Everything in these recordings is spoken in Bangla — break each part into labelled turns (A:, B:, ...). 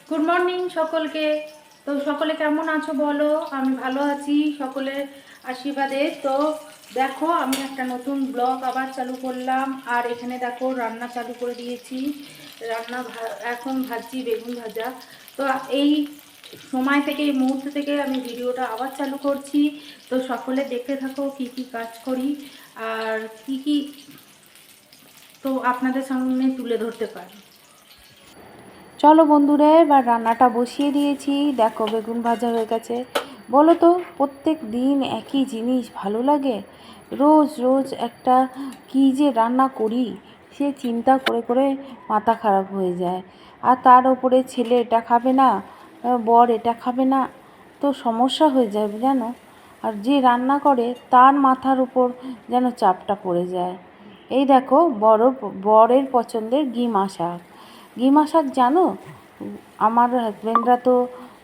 A: গুড মর্নিং সকলকে। তো সকলে কেমন আছো বলো? আমি ভালো আছি সকলের আশীর্বাদে। তো দেখো, আমি একটা নতুন ব্লগ আবার চালু করলাম, আর এখানে দেখো রান্না চালু করে দিয়েছি। এখন ভাজছি বেগুন ভাজা। তো এই সময় থেকে, এই মুহূর্ত থেকে আমি ভিডিওটা আবার চালু করছি। তো সকলে দেখতে থাকো কি কি কাজ করি আর কি কি তো আপনাদের সামনে তুলে ধরতে পারি। চলো বন্ধুরা, এবার রান্নাটা বসিয়ে দিয়েছি। দেখো বেগুন ভাজা হয়ে গেছে। বলো তো, প্রত্যেক দিন একই জিনিস ভালো লাগে? রোজ রোজ একটা কি যে রান্না করি সে চিন্তা করে করে মাথা খারাপ হয়ে যায়। আর তার ওপরে ছেলে এটা খাবে না, বর এটা খাবে না, তো সমস্যা হয়ে যায় জানো। আর যে রান্না করে তার মাথার উপর যেন চাপটা পড়ে যায়। এই দেখো, বরের পছন্দের গিমা শাক। গিমা শাক জানো? আমার হাজব্যান্ডরা তো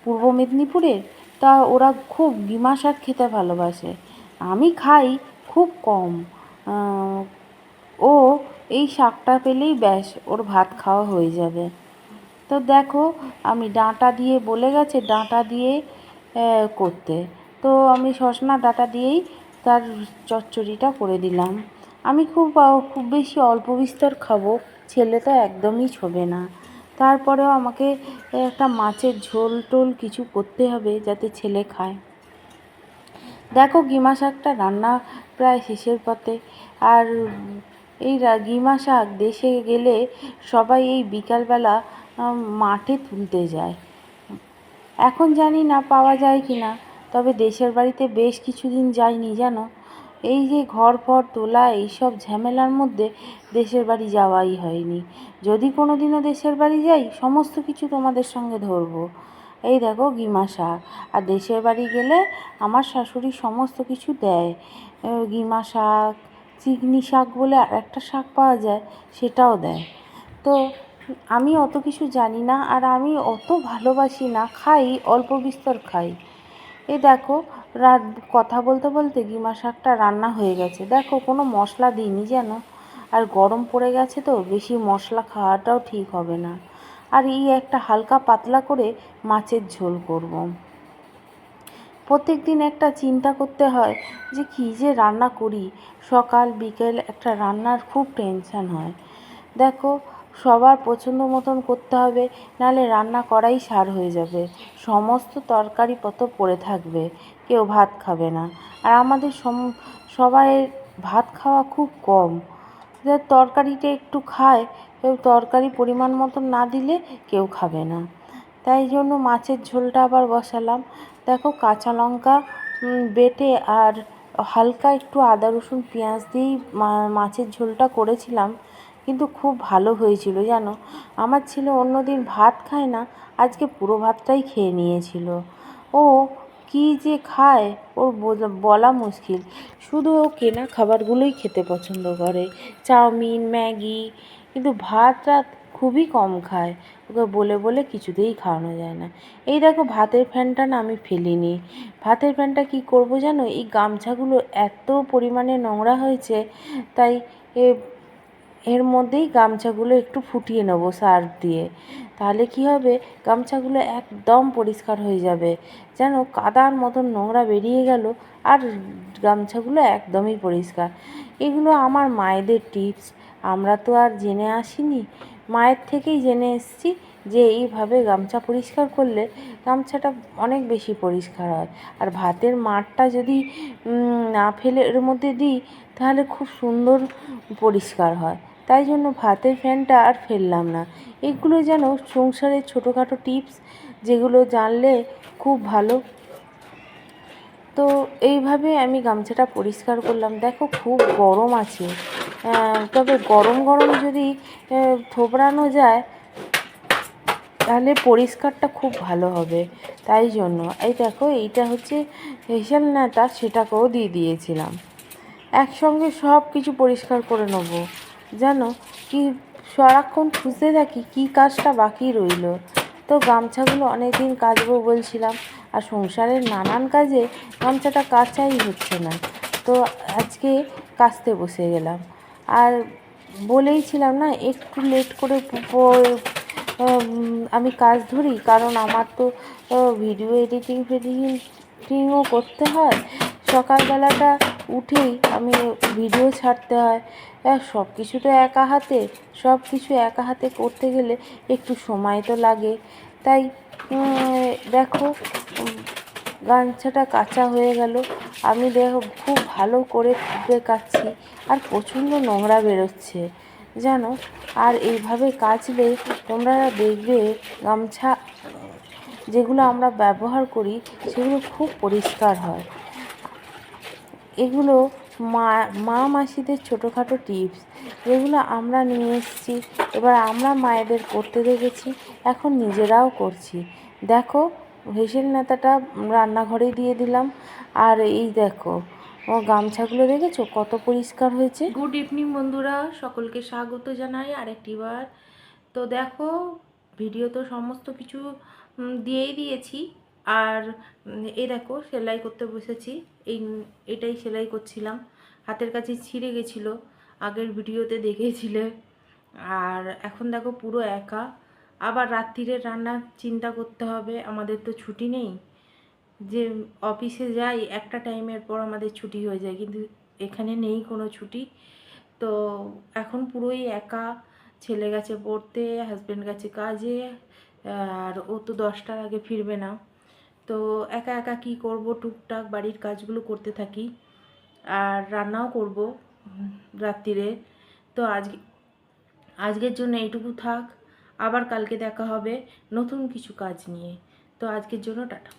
A: পূর্ব মেদিনীপুরের, তা ওরা খুব গিমা শাক খেতে ভালোবাসে। আমি খাই খুব কম। ও এই শাকটা পেলেই ব্যাস ওর ভাত খাওয়া হয়ে যাবে। তো দেখো, আমি ডাঁটা দিয়ে, বলে গেছে ডাঁটা দিয়ে করতে, তো আমি সজনা ডাঁটা দিয়েই তার চচ্চড়িটা করে দিলাম। আমি খুব বেশি অল্প বিস্তর খাবো, ছেলে তো একদমই ছোবে না। তারপরেও আমাকে একটা মাছের ঝোল টোল কিছু করতে হবে যাতে ছেলে খায়। দেখো, গিমা শাকটা রান্না প্রায় শেষের পথে। আর এই গিমা শাক দেশে গেলে সবাই এই বিকালবেলা মাঠে তুলতে যায়। এখন জানি না পাওয়া যায় কি না, তবে দেশের বাড়িতে বেশ কিছুদিন যাইনি জানো। এই যে ঘর ফর তোলা এইসব ঝামেলার মধ্যে দেশের বাড়ি যাওয়াই হয়নি। যদি কোনো দিনও দেশের বাড়ি যাই সমস্ত কিছু তোমাদের সঙ্গে ধরবো। এই দেখো গিমা শাক। আর দেশের বাড়ি গেলে আমার শাশুড়ি সমস্ত কিছু দেয়। গিমা শাক, চিকনি শাক বলে আর একটা শাক পাওয়া যায়, সেটাও দেয়। তো আমি অত কিছু জানি না, আর আমি অত ভালোবাসি না, খাই অল্প বিস্তর খাই। এই দেখো, রাত কথা বলতে বলতে গিমা শাকটা রান্না হয়ে গেছে। দেখো, কোনো মশলা দিইনি যেন। আর গরম পড়ে গেছে তো বেশি মশলা খাওয়াটাও ঠিক হবে না। আর এই একটা হালকা পাতলা করে মাছের ঝোল করব। প্রত্যেক দিন একটা চিন্তা করতে হয় যে কী যে রান্না করি। সকাল বিকেল একটা রান্নার খুব টেনশান হয়। দেখো, সবার পছন্দ মতন করতে হবে, নাহলে রান্না করাই সার হয়ে যাবে। সমস্ত তরকারি পত্র পড়ে থাকবে, কেউ ভাত খাবে না। আর আমাদের সবাই ভাত খাওয়া খুব কম। যে তরকারিটা একটু খায়, কেউ তরকারি পরিমাণ মতন না দিলে কেউ খাবে না। তাই জন্য মাছের ঝোলটা আবার বসালাম। দেখো, কাঁচা লঙ্কা বেটে আর হালকা একটু আদা রসুন পেঁয়াজ দিয়েই মাছের ঝোলটা করেছিলাম, কিন্তু খুব ভালো হয়েছিল জানো। আমার ছেলে অন্যদিন ভাত খায় না, আজকে পুরো ভাতটাই খেয়ে নিয়েছিল। ও কী যে খায় ওর বলা মুশকিল। শুধু ও কেনা খাবারগুলোই খেতে পছন্দ করে, চাউমিন ম্যাগি, কিন্তু ভাত রাত খুবই কম খায়। ওকে বলে বলে কিছুতেই খাওয়ানো যায় না। এই দেখো, ভাতের ফ্যানটা না আমি ফেলিনি। ভাতের ফ্যানটা কি করব জানো, এই গামছাগুলো এত পরিমাণে নোংরা হয়েছে, তাই এর মধ্যেই গামছাগুলো একটু ফুটিয়ে নেবো সার্ফ দিয়ে। তাহলে কি হবে, গামছাগুলো একদম পরিষ্কার হয়ে যাবে। যেন কাদার মতন নোংরা বেরিয়ে গেল, আর গামছাগুলো একদমই পরিষ্কার। এগুলো আমার মায়েদের টিপস, আমরা তো আর জেনে আসিনি, মায়ের থেকেই জেনে এসেছি যে এইভাবে গামছা পরিষ্কার করলে গামছাটা অনেক বেশি পরিষ্কার হয়। আর ভাতের মাড়টা যদি না ফেলে এর মধ্যে দিই তাহলে খুব সুন্দর পরিষ্কার হয়। তাই জন্য ভাতের ফ্যানটা আর ফেললাম না। এগুলো যেন সংসারের ছোটোখাটো টিপস, যেগুলো জানলে খুব ভালো। তো এইভাবে আমি গামছাটা পরিষ্কার করলাম। দেখো, খুব গরম আছে, তবে গরম গরম যদি থোবড়ানো যায় তাহলে পরিষ্কারটা খুব ভালো হবে। তাই জন্য এই দেখো, এইটা হচ্ছে হেসেলনাটা, সেটাকেও দিয়ে দিয়েছিলাম। একসঙ্গে সব কিছু পরিষ্কার করে নেব জানো। কি সারাক্ষণ খুঁজতে থাকি কী কাজটা বাকি রইল। তো গামছাগুলো অনেক দিন কাচবো বলছিলাম, আর সংসারের নানান কাজে গামছাটা কাচাই হচ্ছে না। তো আজকে কাচতে বসে গেলাম। আর বলেইছিলাম না একটু লেট করে
B: আমি কাজ ধরি, কারণ আমার তো ভিডিও ফেডিটিংও করতে হয়। সকালবেলাটা উঠেই আমি ভিডিও ছাড়তে হয়, সব কিছু তো একা হাতে, সব কিছু একা হাতে করতে গেলে একটু সময় তো লাগে। তাই দেখো গামছাটা কাচা হয়ে গেল। আমি দেখো খুব ভালো করে খুঁড়ে কাচ্ছি, আর প্রচণ্ড নোংরা বেরোচ্ছে জানো। আর এইভাবে কাচলে তোমরা দেখবে গামছা যেগুলো আমরা ব্যবহার করি সেগুলো খুব পরিষ্কার হয়। এগুলো মাসিদের ছোটোখাটো টিপস, যেগুলো আমরা নিয়ে এসেছি, এবার আমরা মায়েদের করতে দেখেছি, এখন নিজেরাও করছি। দেখো হেসেল নেতাটা রান্নাঘরে দিয়ে দিলাম, আর এই দেখো ও গামছাগুলো দেখেছো কত পরিষ্কার হয়েছে।
A: গুড ইভিনিং বন্ধুরা, সকলকে স্বাগত জানাই আরেকটিবার। তো দেখো ভিডিও তো সমস্ত কিছু দিয়েই দিয়েছি। আর এই দেখো সেলাই করতে বসেছি। এটাই সেলাই করছিলাম, হাতের কাছে ছিঁড়ে গেছিলো, আগের ভিডিওতে দেখেছিলে। আর এখন দেখো পুরো একা, আবার রাত্রিরে রান্নার চিন্তা করতে হবে। আমাদের তো ছুটি নেই, যে অফিসে যাই একটা টাইমের পর আমাদের ছুটি হয়ে যায়, কিন্তু এখানে নেই কোনো ছুটি। তো এখন পুরোই একা। ছেলে গেছে পড়তে, হাজব্যান্ড গেছে কাজে, আর ও তো 10টার আগে ফিরবে না। তো একা একা কী করব, টুকটাক বাড়ির কাজগুলো করতে থাকি, আর রান্নাও করব রাত্রিরে। তো আজকের জন্য এইটুকু থাক, আবার কালকে দেখা হবে নতুন কিছু কাজ নিয়ে। তো আজকের জন্য টাটা।